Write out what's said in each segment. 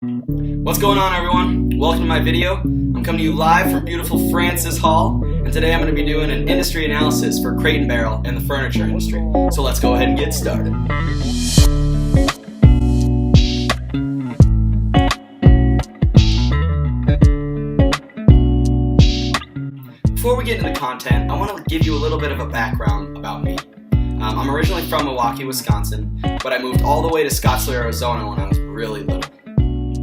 What's going on, everyone? Welcome to my video. I'm coming to you live from beautiful Francis Hall, and today I'm going to be doing an industry analysis for Crate & Barrel and the furniture industry. So let's go ahead and get started. Before we get into the content, I want to give you a little bit of a background about me. I'm originally from Milwaukee, Wisconsin, but I moved all the way to Scottsdale, Arizona when I was really little.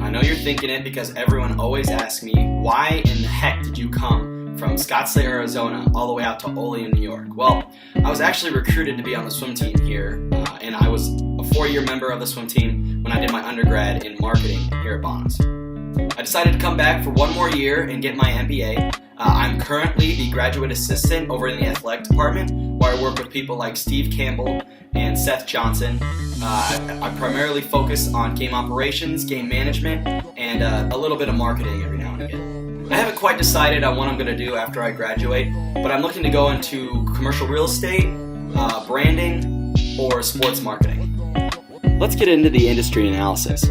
I know you're thinking it because everyone always asks me, why in the heck did you come from Scottsdale, Arizona all the way out to Olean, New York? Well, I was actually recruited to be on the swim team here, and I was a 4-year member of the swim team when I did my undergrad in marketing here at Bonus. I decided to come back for one more year and get my MBA. I'm currently the graduate assistant over in the athletic department, where I work with people like Steve Campbell and Seth Johnson. I primarily focus on game operations, game management, and a little bit of marketing every now and again. I haven't quite decided on what I'm going to do after I graduate, but I'm looking to go into commercial real estate, branding, or sports marketing. Let's get into the industry analysis.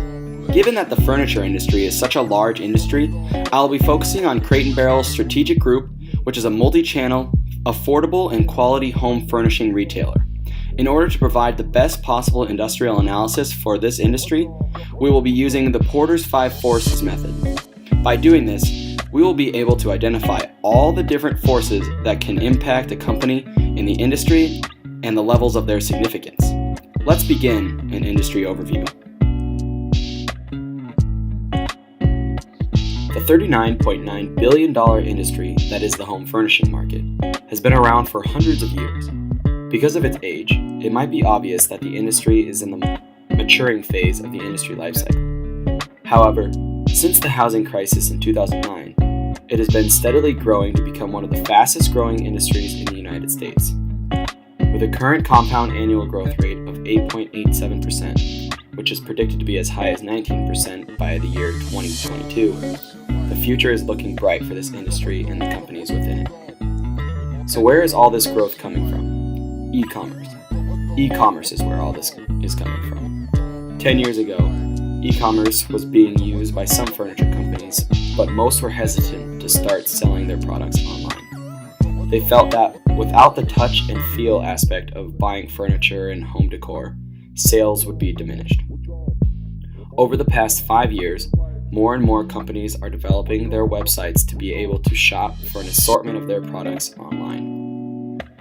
Given that the furniture industry is such a large industry, I'll be focusing on Crate & Barrel's Strategic Group, which is a multi-channel, affordable, and quality home furnishing retailer. In order to provide the best possible industrial analysis for this industry, we will be using the Porter's 5 Forces method. By doing this, we will be able to identify all the different forces that can impact a company in the industry and the levels of their significance. Let's begin an industry overview. The $39.9 billion industry that is the home furnishing market has been around for hundreds of years. Because of its age, it might be obvious that the industry is in the maturing phase of the industry lifecycle. However, since the housing crisis in 2009, it has been steadily growing to become one of the fastest growing industries in the United States. With a current compound annual growth rate of 8.87%, which is predicted to be as high as 19% by the year 2022, the future is looking bright for this industry and the companies within it. So where is all this growth coming from? E-commerce. E-commerce is where all this is coming from. 10 years ago, e-commerce was being used by some furniture companies, but most were hesitant to start selling their products online. They felt that without the touch and feel aspect of buying furniture and home decor, sales would be diminished. Over the past 5 years, more and more companies are developing their websites to be able to shop for an assortment of their products online.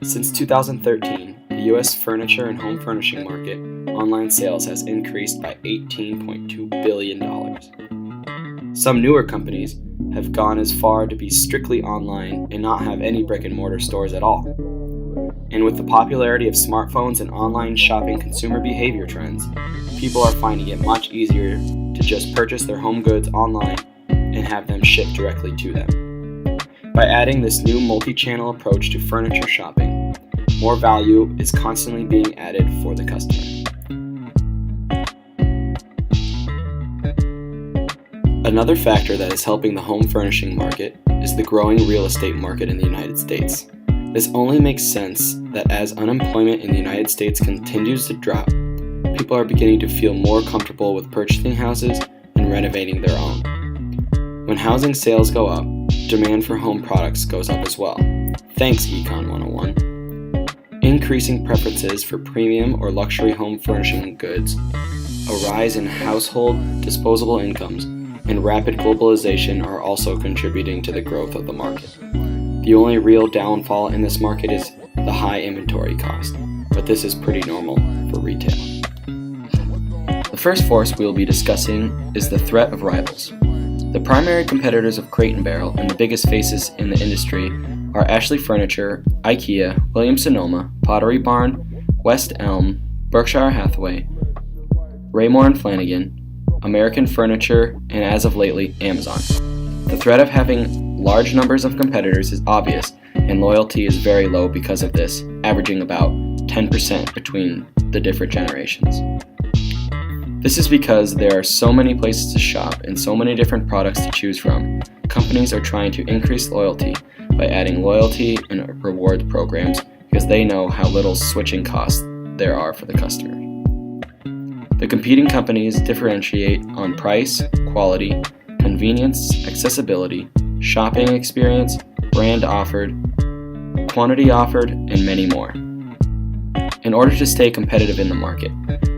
Since 2013, the U.S. furniture and home furnishing market online sales has increased by $18.2 billion. Some newer companies have gone as far to be strictly online and not have any brick-and-mortar stores at all. And with the popularity of smartphones and online shopping consumer behavior trends, people are finding it much easier to just purchase their home goods online and have them shipped directly to them. By adding this new multi-channel approach to furniture shopping, more value is constantly being added for the customer. Another factor that is helping the home furnishing market is the growing real estate market in the United States. This only makes sense that as unemployment in the United States continues to drop, people are beginning to feel more comfortable with purchasing houses and renovating their own. When housing sales go up, demand for home products goes up as well. Thanks, Econ 101. Increasing preferences for premium or luxury home furnishing goods, a rise in household disposable incomes, and rapid globalization are also contributing to the growth of the market. The only real downfall in this market is the high inventory cost, but this is pretty normal for retail. The first force we will be discussing is the threat of rivals. The primary competitors of Crate & Barrel and the biggest faces in the industry are Ashley Furniture, IKEA, Williams-Sonoma, Pottery Barn, West Elm, Berkshire Hathaway, Raymour & Flanigan, American Furniture, and as of lately, Amazon. The threat of having large numbers of competitors is obvious, and loyalty is very low because of this, averaging about 10% between the different generations. This is because there are so many places to shop and so many different products to choose from. Companies are trying to increase loyalty by adding loyalty and reward programs because they know how little switching costs there are for the customer. The competing companies differentiate on price, quality, convenience, accessibility, shopping experience, brand offered, quantity offered, and many more. In order to stay competitive in the market,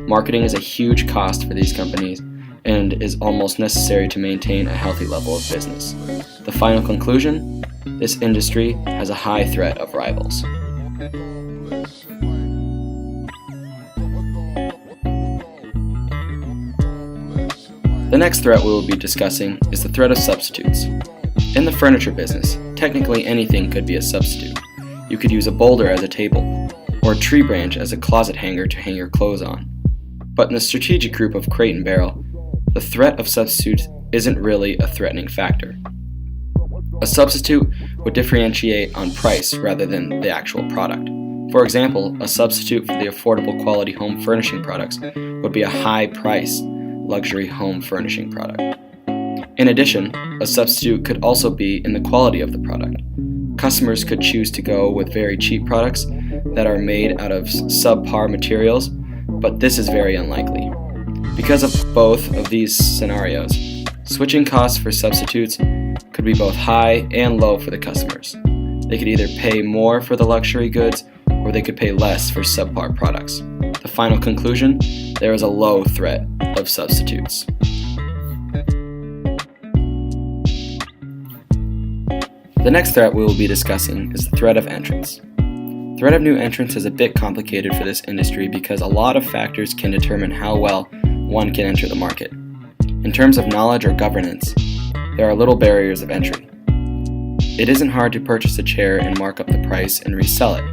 marketing is a huge cost for these companies and is almost necessary to maintain a healthy level of business. The final conclusion: this industry has a high threat of rivals. The next threat we will be discussing is the threat of substitutes. In the furniture business, technically anything could be a substitute. You could use a boulder as a table, or a tree branch as a closet hanger to hang your clothes on. But in the strategic group of Crate & Barrel, the threat of substitutes isn't really a threatening factor. A substitute would differentiate on price rather than the actual product. For example, a substitute for the affordable quality home furnishing products would be a high-price luxury home furnishing product. In addition, a substitute could also be in the quality of the product. Customers could choose to go with very cheap products that are made out of subpar materials, but this is very unlikely. Because of both of these scenarios, switching costs for substitutes could be both high and low for the customers. They could either pay more for the luxury goods or they could pay less for subpar products. The final conclusion: there is a low threat of substitutes. The next threat we will be discussing is the threat of entrance. Threat of new entrants is a bit complicated for this industry because a lot of factors can determine how well one can enter the market. In terms of knowledge or governance, there are little barriers of entry. It isn't hard to purchase a chair and mark up the price and resell it.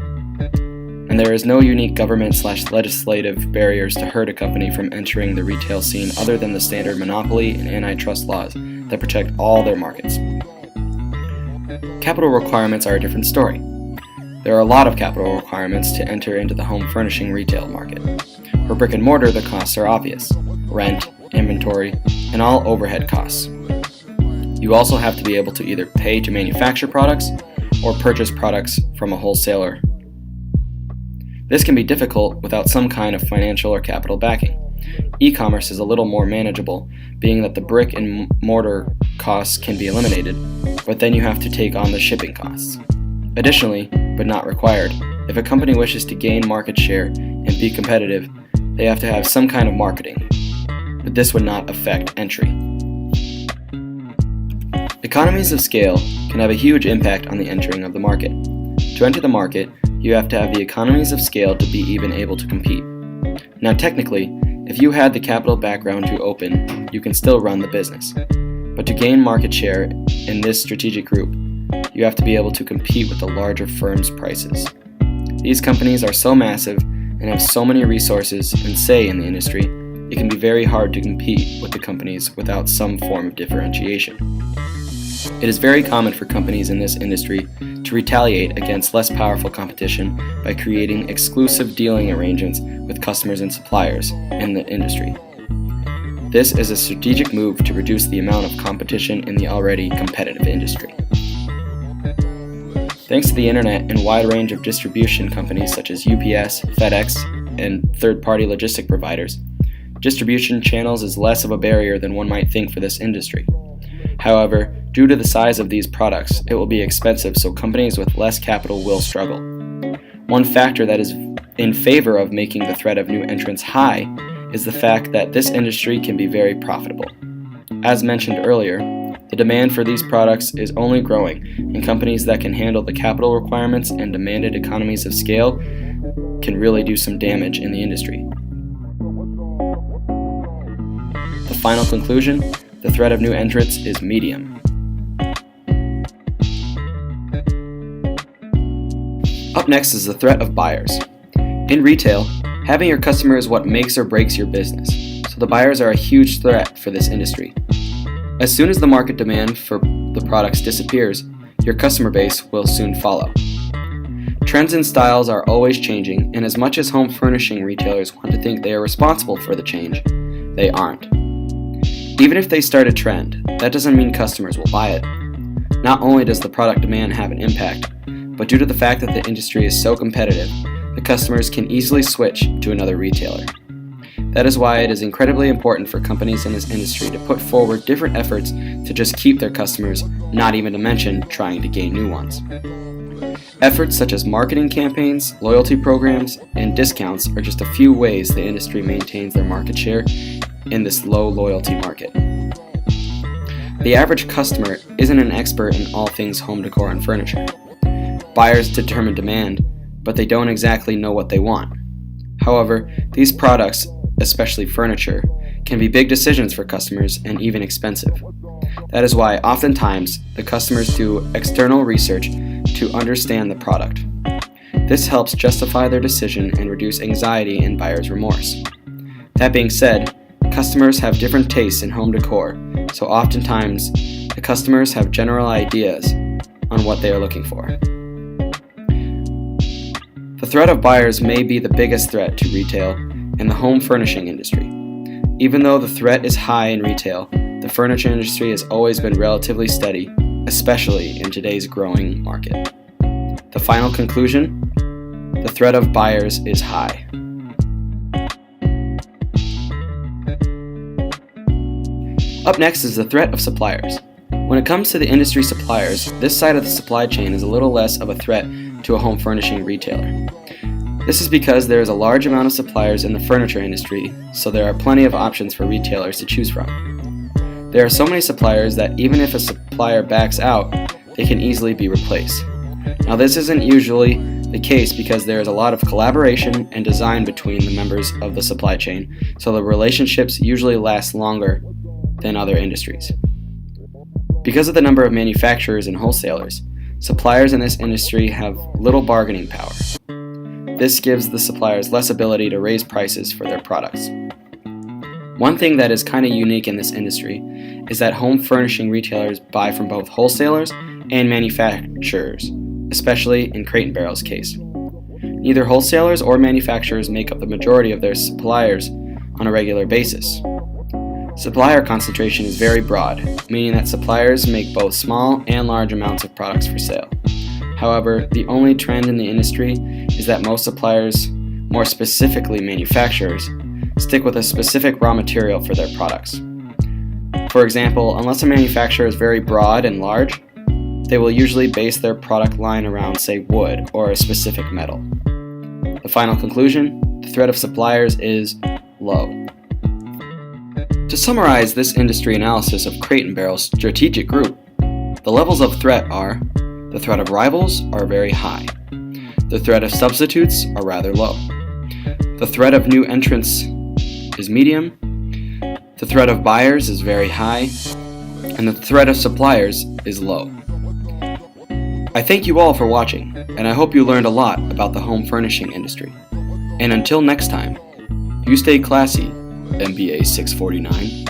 And there is no unique government/legislative barriers to hurt a company from entering the retail scene other than the standard monopoly and antitrust laws that protect all their markets. Capital requirements are a different story. There are a lot of capital requirements to enter into the home furnishing retail market. For brick and mortar, the costs are obvious: rent, inventory, and all overhead costs. You also have to be able to either pay to manufacture products or purchase products from a wholesaler. This can be difficult without some kind of financial or capital backing. E-commerce is a little more manageable, being that the brick and mortar costs can be eliminated, but then you have to take on the shipping costs. Additionally, but not required, if a company wishes to gain market share and be competitive, they have to have some kind of marketing, but this would not affect entry. Economies of scale can have a huge impact on the entering of the market. To enter the market, you have to have the economies of scale to be even able to compete. Now technically, if you had the capital background to open, you can still run the business. But to gain market share in this strategic group, you have to be able to compete with the larger firms' prices. These companies are so massive and have so many resources and say in the industry, it can be very hard to compete with the companies without some form of differentiation. It is very common for companies in this industry to retaliate against less powerful competition by creating exclusive dealing arrangements with customers and suppliers in the industry. This is a strategic move to reduce the amount of competition in the already competitive industry. Thanks to the internet and wide range of distribution companies such as UPS, FedEx, and third-party logistic providers, distribution channels is less of a barrier than one might think for this industry. However, due to the size of these products, it will be expensive, so companies with less capital will struggle. One factor that is in favor of making the threat of new entrants high is the fact that this industry can be very profitable. As mentioned earlier, the demand for these products is only growing, and companies that can handle the capital requirements and demanded economies of scale can really do some damage in the industry. The final conclusion: the threat of new entrants is medium. Up next is the threat of buyers. In retail, having your customer is what makes or breaks your business, so the buyers are a huge threat for this industry. As soon as the market demand for the products disappears, your customer base will soon follow. Trends and styles are always changing, and as much as home furnishing retailers want to think they are responsible for the change, they aren't. Even if they start a trend, that doesn't mean customers will buy it. Not only does the product demand have an impact, but due to the fact that the industry is so competitive, the customers can easily switch to another retailer. That is why it is incredibly important for companies in this industry to put forward different efforts to just keep their customers, not even to mention trying to gain new ones. Efforts such as marketing campaigns, loyalty programs, and discounts are just a few ways the industry maintains their market share in this low loyalty market. The average customer isn't an expert in all things home decor and furniture. Buyers determine demand, but they don't exactly know what they want. However, these products, especially furniture, can be big decisions for customers and even expensive. That is why oftentimes the customers do external research to understand the product. This helps justify their decision and reduce anxiety and buyer's remorse. That being said, customers have different tastes in home decor, so oftentimes the customers have general ideas on what they are looking for. The threat of buyers may be the biggest threat to retail and the home furnishing industry. Even though the threat is high in retail, the furniture industry has always been relatively steady, especially in today's growing market. The final conclusion: the threat of buyers is high. Up next is the threat of suppliers. When it comes to the industry suppliers, this side of the supply chain is a little less of a threat to a home furnishing retailer. This is because there is a large amount of suppliers in the furniture industry, so there are plenty of options for retailers to choose from. There are so many suppliers that even if a supplier backs out, they can easily be replaced. Now, this isn't usually the case because there is a lot of collaboration and design between the members of the supply chain, so the relationships usually last longer than other industries. Because of the number of manufacturers and wholesalers, suppliers in this industry have little bargaining power. This gives the suppliers less ability to raise prices for their products. One thing that is kind of unique in this industry is that home furnishing retailers buy from both wholesalers and manufacturers, especially in Crate & Barrel's case. Neither wholesalers or manufacturers make up the majority of their suppliers on a regular basis. Supplier concentration is very broad, meaning that suppliers make both small and large amounts of products for sale. However, the only trend in the industry is that most suppliers, more specifically manufacturers, stick with a specific raw material for their products. For example, unless a manufacturer is very broad and large, they will usually base their product line around, say, wood or a specific metal. The final conclusion: the threat of suppliers is low. To summarize this industry analysis of Crate & Barrel's strategic group, the levels of threat are: the threat of rivals are very high. The threat of substitutes are rather low. The threat of new entrants is medium. The threat of buyers is very high. And the threat of suppliers is low. I thank you all for watching, and I hope you learned a lot about the home furnishing industry. And until next time, you stay classy, MBA 649.